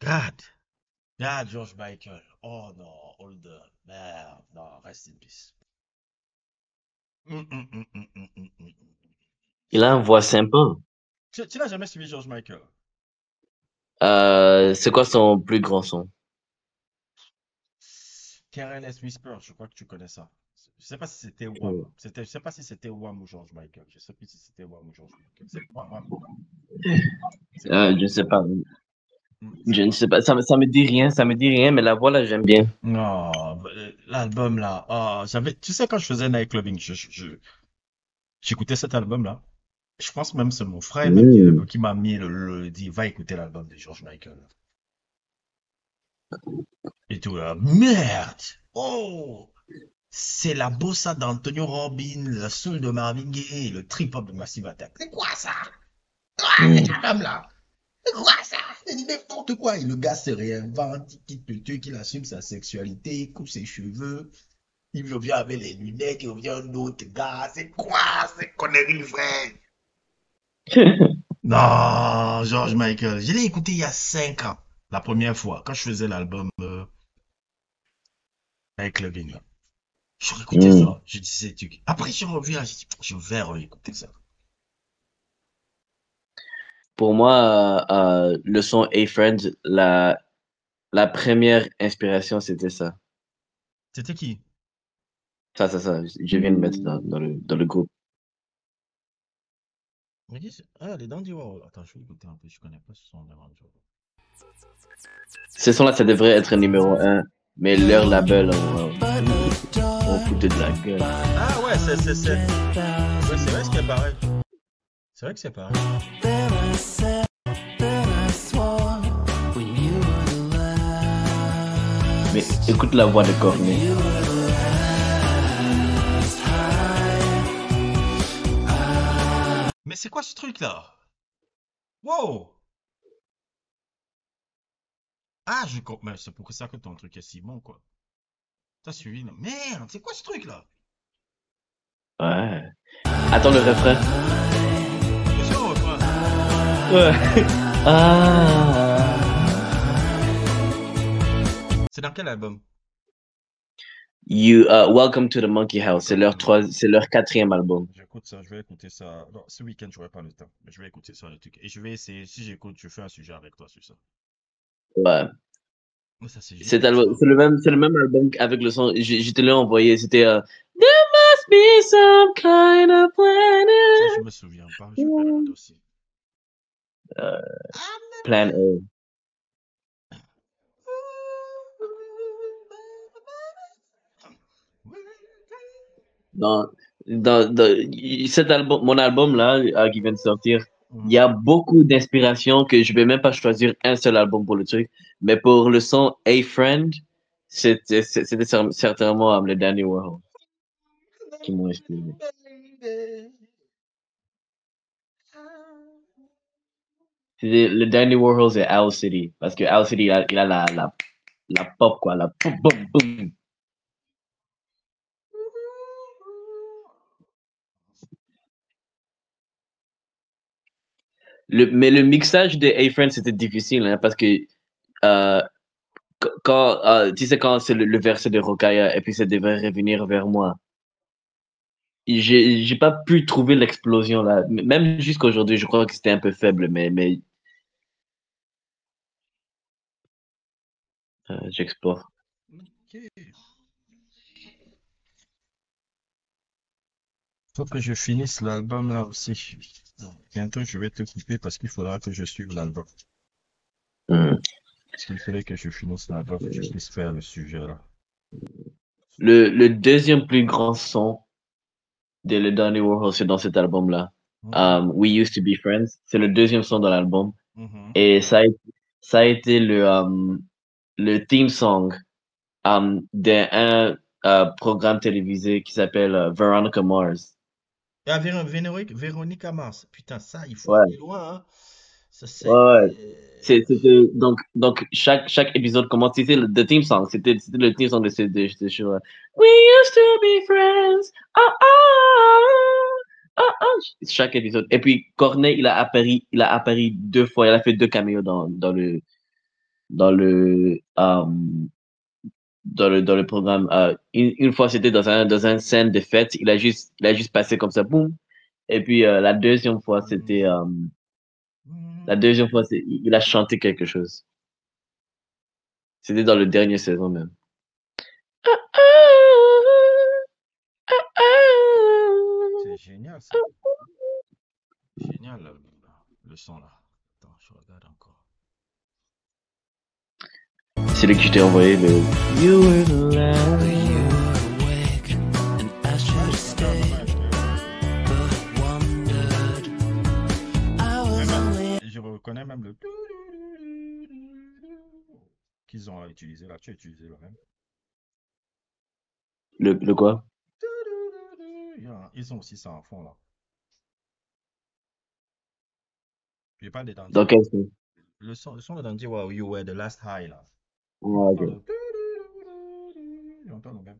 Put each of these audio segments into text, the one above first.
God. God, George Michael. Oh non, Holder. Merde. Non, rest in peace. Mm, mm, mm, mm, mm, mm, mm. Il a une voix sympa. Tu n'as jamais suivi George Michael? C'est quoi son plus grand son? Careless Whisper, je crois que tu connais ça. Je sais pas si c'était Wham. Hmm. Je sais pas si c'était Wham ou George Michael. Je sais plus si c'était Wham ou George Michael. C'est quoi Wham? C'est quoi Je Wham? sais pas. C'est Je ne quoi? sais pas. Ça me dit rien. Ça me dit rien, mais la voix là, j'aime bien. Non, l'album là. Tu sais, quand je faisais night clubbing, j'écoutais cet album là. Je pense même c'est mon frère même Hmm. qui m'a mis dit, va écouter l'album de George Michael. Et tout là. Merde! Oh! C'est la bossa d'Antonio Robin, le soul de Marvin Gaye, le trip-hop de Massive Attack. C'est quoi ça? Ah, Hmm. cette femme là! C'est quoi ça? C'est n'importe quoi. Et le gars se réinvente, il quitte le truc, il assume sa sexualité, il coupe ses cheveux, il revient avec les lunettes, il revient un autre gars. C'est quoi ces conneries, frère? Non, George Michael. Je l'ai écouté il y a 5 ans, la première fois, quand je faisais l'album avec Loving là. Je réécoutais Hmm. ça, je disais trucs. Après, je reviens, je dis, je vais réécouter ça. Pour moi, le son Hey Friends, la première inspiration, c'était ça. C'était qui? Ça. Je viens de mettre dans le groupe. Les Dandy Warhols. Attends, je vais écouter un peu, je connais pas ce son de Dandy Warhols. Ce son-là, ça devrait être numéro un, mais leur label ont foutu de la gueule. Ah ouais, ouais, c'est vrai ce qui est pareil. C'est vrai que c'est pareil. Mais écoute la voix de Cornet. Mais c'est quoi ce truc là? Wow! Ah, mais c'est pour ça que ton truc est si bon, quoi. T'as suivi, non? Merde, c'est quoi ce truc là? Ouais. Attends le refrain. C'est sur le refrain. Ouais. Ah. C'est dans quel album? Welcome to the Monkey House. Welcome to the Monkey. C'est leur quatrième album. J'écoute ça, je vais écouter ça. Non, ce week-end, j'aurai pas le temps, mais je vais écouter ça, le truc. Et je vais essayer, si j'écoute, je fais un sujet avec toi sur ça. Ouais. Mais ça, c'est Cet génial, ça. album, c'est le même album avec le son. Je te l'ai envoyé. C'était There must be some kind of Ça, je planet. me souviens pas, je vais regarder aussi. Euh, Plan A. Dans, Cet album, mon album là, qui vient de sortir, il y Mhm. a beaucoup d'inspiration que je vais même pas choisir un seul album pour le truc. Mais pour le son A Friend, c'était certainement le Danny Warhol qui m'ont inspiré. C'était le Danny Warhol et Owl City. Parce que Owl City, il a la pop, quoi. La pop, boum, boum. Mais le mixage de A-Friend, c'était difficile, hein, parce que euh, tu sais, quand c'est le verset de Rokaya et puis ça devait revenir vers moi, j'ai pas pu trouver l'explosion là. Même jusqu'à aujourd'hui, je crois que c'était un peu faible, mais j'explore. Ok. Faut que je finisse l'album là aussi. Bientôt, je vais te couper parce qu'il faudra que je suive l'album. Hmm. Parce qu'il fallait que je finisse l'album, que je puisse faire le sujet là. Le deuxième plus grand son de le Danny Warhol, c'est dans cet album-là. Mhm, We Used to Be Friends. C'est le deuxième son dans l'album. mhm. Et ça a été le theme song d'un programme télévisé qui s'appelle Veronica Mars. Et à Véronique Mars. Putain, ça, il faut Ouais, aller loin, hein. Ça, c'est. ouais. C'était donc chaque épisode commence. C'était le theme song. C'était le theme song de ce show. We used to be friends. Oh, oh, oh, oh. Chaque épisode. Et puis Corneille, il a apparu deux fois. Il a fait deux caméos dans le. dans le programme. Une fois, c'était dans un scène de fête. Il a juste passé comme ça, boum. Et puis, la deuxième fois, il a chanté quelque chose. C'était dans le dernier saison même. C'est génial ça. Génial le son là. Attends, je regarde encore. C'est lui que je t'ai envoyé le. You were the last. Je reconnais même le qu'ils ont utilisé là. Tu as utilisé le même. Le quoi? Ils ont aussi ça en fond là. Je parle des Dans dandies. quel sens? Le son de dandies, wow, You Were the Last High là. Ah, J'entends ok. j'entends le même.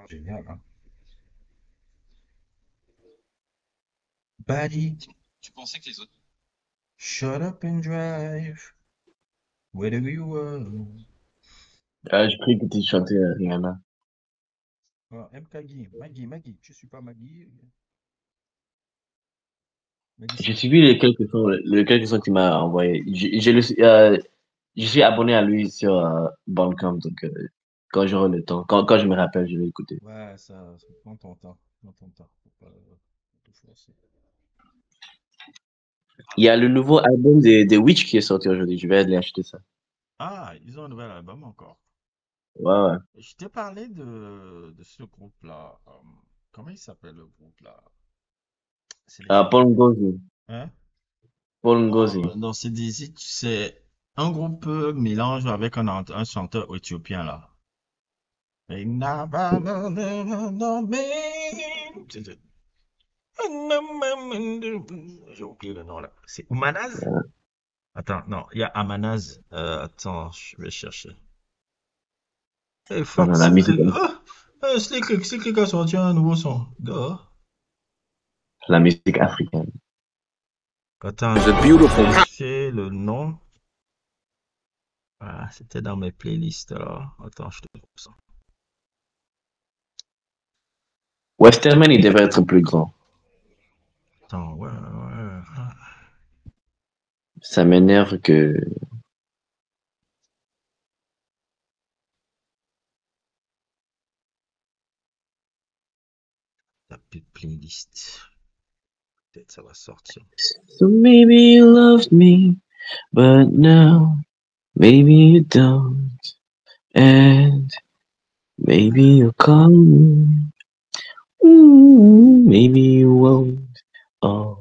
Génial, hein? Buddy, Tu pensais que les autres. shut up and drive. Wherever you were. Ah, je prie que tu chantais Rihanna. Ah, MKG, Maggie, tu suis pas Maggie? Maggie J'ai Smith. suivi les quelques sons qu'il m'a envoyé. Je suis abonné à lui sur Bandcamp, donc quand j'aurai le temps, quand je me rappelle, je vais écouter. Ouais, ça prend ton temps. Prends ton temps. Faut pas tout forcer. Il y a le nouveau album de Witch qui est sorti aujourd'hui. Je vais aller acheter ça. Ah, ils ont un nouvel album encore. Ouais, ouais. Je t'ai parlé de ce groupe-là. Comment il s'appelle le groupe là? C'est les Paul Égyptiens. Ngozi. Hein? Paul Non, Ngozi. non, c'est un groupe mélange avec un chanteur éthiopien là. J'ai oublié le nom là. C'est Oumanaz? Attends, non, il y a Amanaz. Attends, je vais chercher. Hey, fuck, La musique, Slick a sorti un nouveau son. Duh. la musique africaine. Attends, je vais chercher le nom. Ah, c'était dans mes playlists alors. Attends, je te trouve ça. Westerman, il devrait être plus grand. Attends, ouais. Ça m'énerve que. T'as plus de playlist. Peut-être ça va sortir. So maybe you loved me, but now maybe you don't. And maybe you'll call me. Maybe you won't. Oh.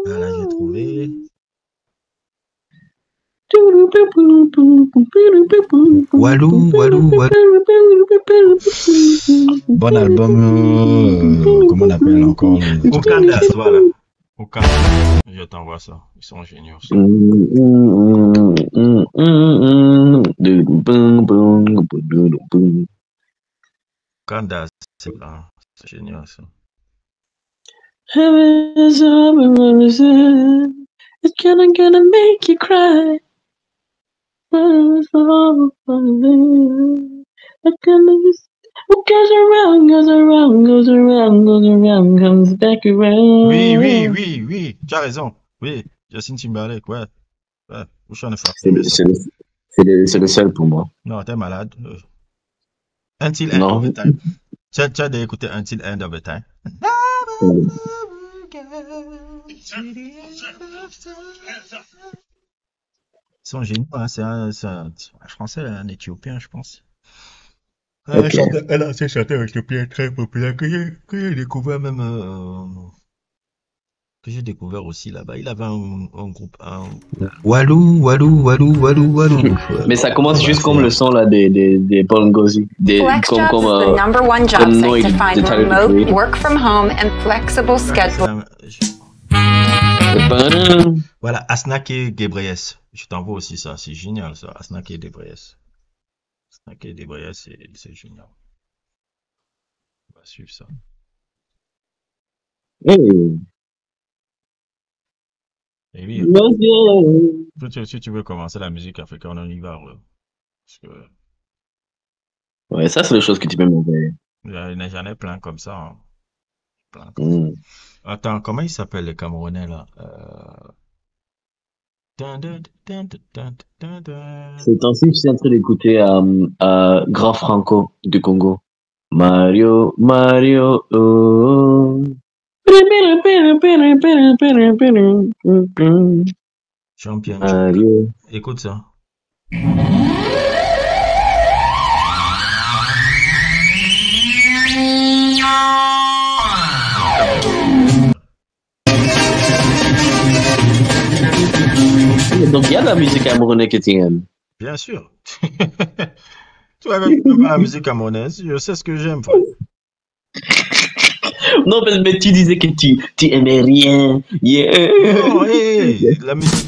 Ah là, j'ai trouvé. Walou. Bon album. Comment on appelle encore le. Okandas, voilà. Okandas. Je t'envoie ça. Ils sont géniaux. Ça. Okandas, c'est là. C'est génial ça. It's gonna make you cry. What goes around, comes back around. Oui. Tu as raison. Oui, Justin Timberlake, ouais. Où j'en ai fait. C'est le seul pour moi. Non, t'es malade. Until End of the Time. Tu as d'écouter Until End of the Time. sont géniaux, hein. C'est un Français, un Éthiopien, je pense. Ok. Un ancien chanteur éthiopien très populaire que j'ai découvert même, que j'ai découvert aussi là-bas. Il avait un groupe, Walou, Walou, Walou, Walou, Walou. Mais ça commence Bah, juste comme le son là des Paul Ngozi. FlexJobs is the number one job comme site to de find Tyler, the remote, Creator. work from home, and flexible schedule. Voilà, Asnake Gebreyes. Je t'envoie aussi ça, c'est génial ça. Asnake Gebreyes. Asnake Gebreyes, c'est génial. On va suivre ça. Hey. Et oui, si tu veux commencer la musique africaine, on y va. Parce que Ouais, ça c'est les choses que tu peux m'envoyer. j'en ai plein comme ça, hein. Plein comme ça. Attends, comment il s'appelle les Camerounais là? Ces temps-ci, je suis en train d'écouter Grand Franco du Congo. Mario, Mario, oh. Champion. Mario. Écoute ça. Donc, il y a de la musique camerounaise que tu aimes. Bien sûr. Tu vas même pas la musique camerounaise. Je sais ce que j'aime, frère. Non, mais tu disais que tu aimais rien. Yeah. Non, hey, la musique.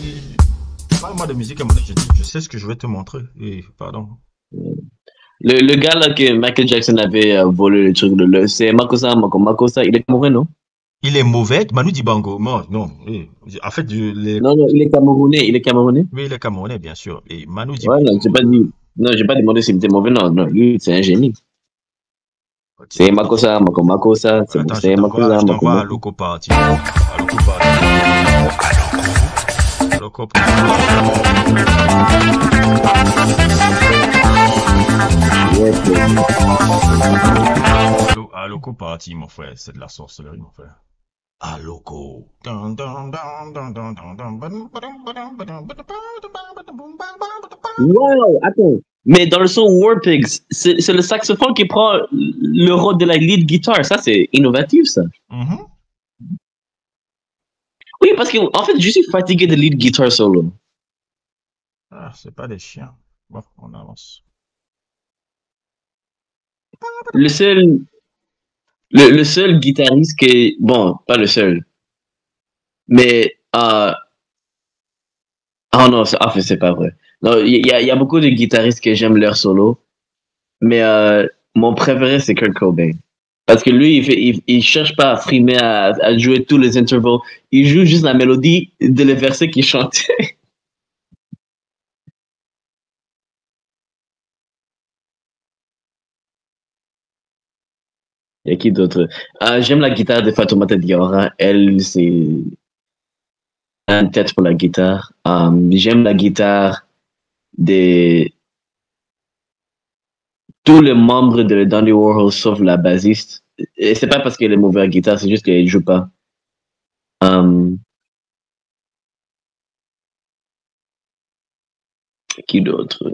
Parle-moi de musique camerounaise. Je sais ce que je vais te montrer. Pardon. Le gars là que Michael Jackson avait volé le truc, c'est Makossa, Makossa, il est camerounais, non? Il est mauvais, Manu Dibango. Non. En fait, Non, il est camerounais, Oui, il est camerounais, bien sûr. Et Manu Ouais, Dibango. non, j'ai pas demandé s'il était mauvais, non, lui, c'est un génie. Okay. C'est Makossa, Makossa, Attends, c'est Makossa, je t'envoie à Loco Party. À Loco Party. À Loco Party, mon frère. C'est de la sorcellerie, mon frère. À Loco. Wow, attends. Mais dans le son War Pigs, c'est le saxophone qui prend le rôle de la lead guitar. Ça, c'est innovatif, ça. Mm-hmm. Oui, parce que en fait, je suis fatigué de lead guitar solo. Ah, c'est pas des chiens. Bon, on avance. Le seul guitariste qui, bon, pas le seul, mais oh non, en fait, c'est pas vrai. Non, il y a beaucoup de guitaristes que j'aime leur solo, mais mon préféré, c'est Kurt Cobain. Parce que lui, il cherche pas à frimer, à jouer tous les intervals. Il joue juste la mélodie de les versets qu'il chantait. Il y a qui d'autre? J'aime la guitare de Fatoumata Diawara. Elle, c'est une tête pour la guitare. J'aime la guitare de tous les membres de Dandy Warhol sauf la bassiste. Et c'est pas parce qu'elle est mauvaise à guitare, c'est juste qu'elle joue pas. Qui d'autre?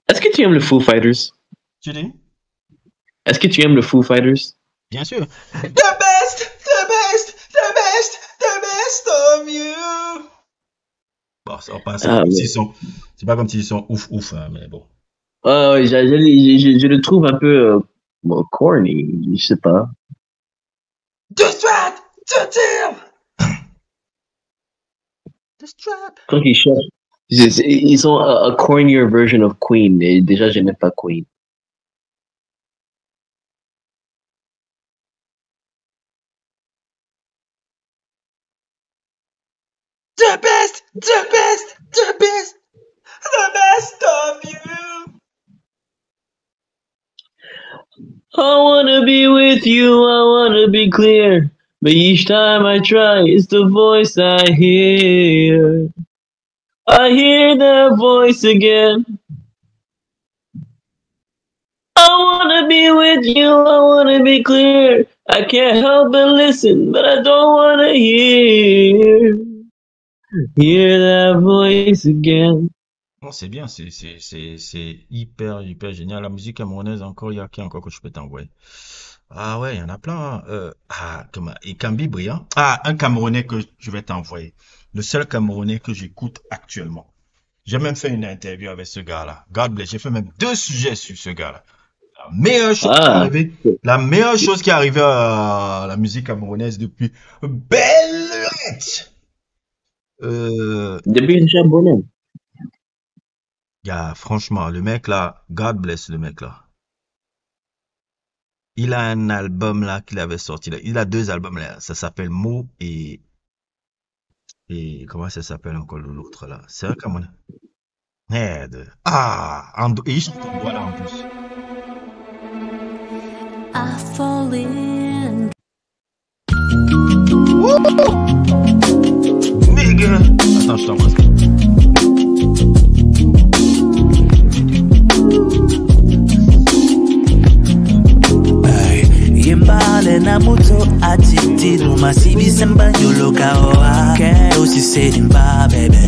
Est-ce que tu aimes le Foo Fighters? Tu dis? Est-ce que tu aimes le Foo Fighters? Bien sûr. The best of you. Bon, ça passe. C'est pas comme s'ils sont ouf, hein, mais bon. Je le trouve un peu corny, je sais pas. The strap, the tear. The strap. Quand ils cherchent, ils sont a cornier version of Queen. Et déjà, j'aimais pas Queen. The best of you. I wanna be with you, I wanna be clear. But each time I try, it's the voice I hear. I hear that voice again. I wanna be with you, I wanna be clear. I can't help but listen, but I don't wanna hear. Hear that voice again. Bon, c'est bien, c'est hyper, hyper génial. La musique camerounaise, encore, il y a qui encore que je peux t'envoyer? Ah ouais, il y en a plein, hein. Comment? Et Kambi Bria. Ah, un Camerounais que je vais t'envoyer. Le seul Camerounais que j'écoute actuellement. J'ai même fait une interview avec ce gars-là. God bless. J'ai fait même 2 sujets sur ce gars-là. La meilleure chose qui est Ah, arrivée, la meilleure chose qui est arrivée à la musique camerounaise depuis belle lurette. depuis Richard Bonhomme. Franchement, le mec là, God bless le mec là. Il a un album là qu'il avait sorti là. Il a 2 albums là. Ça s'appelle Mo et comment ça s'appelle encore l'autre là? C'est un Camerounais. Merde. Ah, et il chante en doigt là en plus. I fall in. Nigga. Attends, je t'envoie ça. Yimbale na muto atiti numa sibi semba yoloka oa ke usi sedimba baby.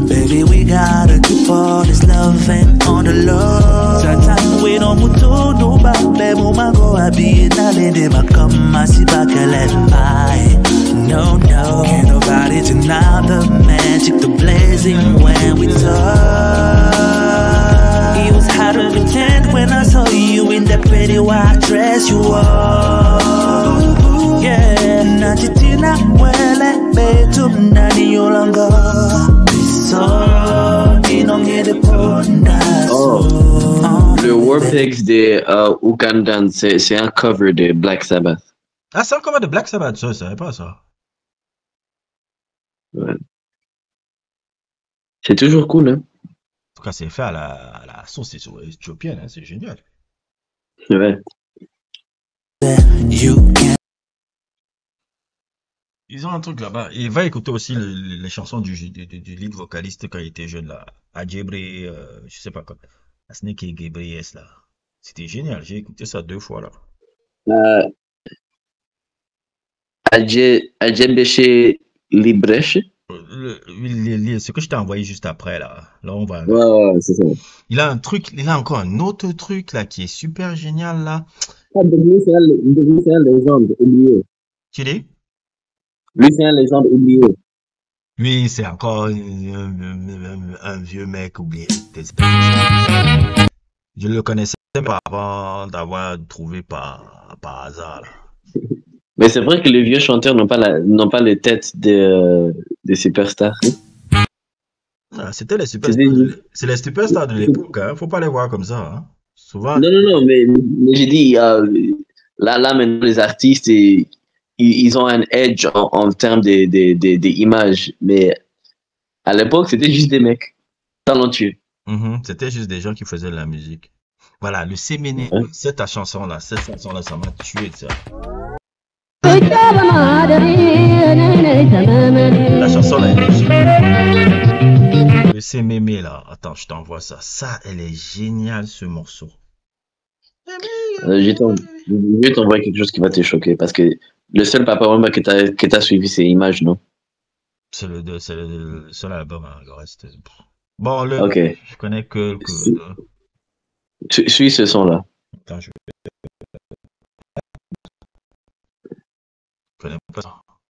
Baby we gotta keep all this loving on the low. Time we no muto no ba be mo mago abi na lende makama si bakale bye. No, no, can't nobody deny the magic, the blazing when we touch. It was harder to pretend when I saw you in that pretty white dress you wore. Yeah, najitina wele betum nani yolanga. So, inongede ponda. Oh, le Warpex des Ugandan, c'est un cover de Black Sabbath. Ah, c'est un cover de Black Sabbath, ça, je savais pas ça. Ouais. C'est toujours cool, hein. En tout cas, c'est fait à la sauce éthiopienne, hein, c'est génial. Ouais. Ils ont un truc là-bas. Et va écouter aussi les chansons du lead vocaliste quand il était jeune là. Adjebre, je sais pas quoi. Snake et Gabriel là. C'était génial. J'ai écouté ça 2 fois là. Adjebeshe Libreche. Ce que je t'ai envoyé juste après là. Là, on va. Ouais, c'est ça. Il a un truc, il a encore un autre truc là qui est super génial là. Ah, lui, c'est un légende oublié. Tu dis? Lui, c'est un légende oublié. Lui, c'est encore un vieux mec oublié. Je le connaissais pas avant d'avoir trouvé par hasard. Là. Mais c'est vrai que les vieux chanteurs n'ont pas les têtes des superstars. Ah, c'était les superstars. C'est les superstars de l'époque. Hein. Faut pas les voir comme ça. Hein. Souvent. Non, mais j'ai dit, là, maintenant, les artistes, ils ont un edge en termes des images. Mais à l'époque, c'était juste des mecs talentueux. C'était juste des gens qui faisaient de la musique. Voilà, le Séméné, cette chanson-là, ça m'a tué, ça. La chanson, là, elle est géniale. Le Sémémé, là, attends, je t'envoie ça. Ça, elle est géniale, ce morceau. Je vais t'envoyer quelque chose qui va te choquer, parce que le seul Papa Wemba que t'as suivi, c'est Image, non? C'est le seul album, hein, le reste. Bon, okay. Je connais que suis ce son-là. Attends, je connais pas ça.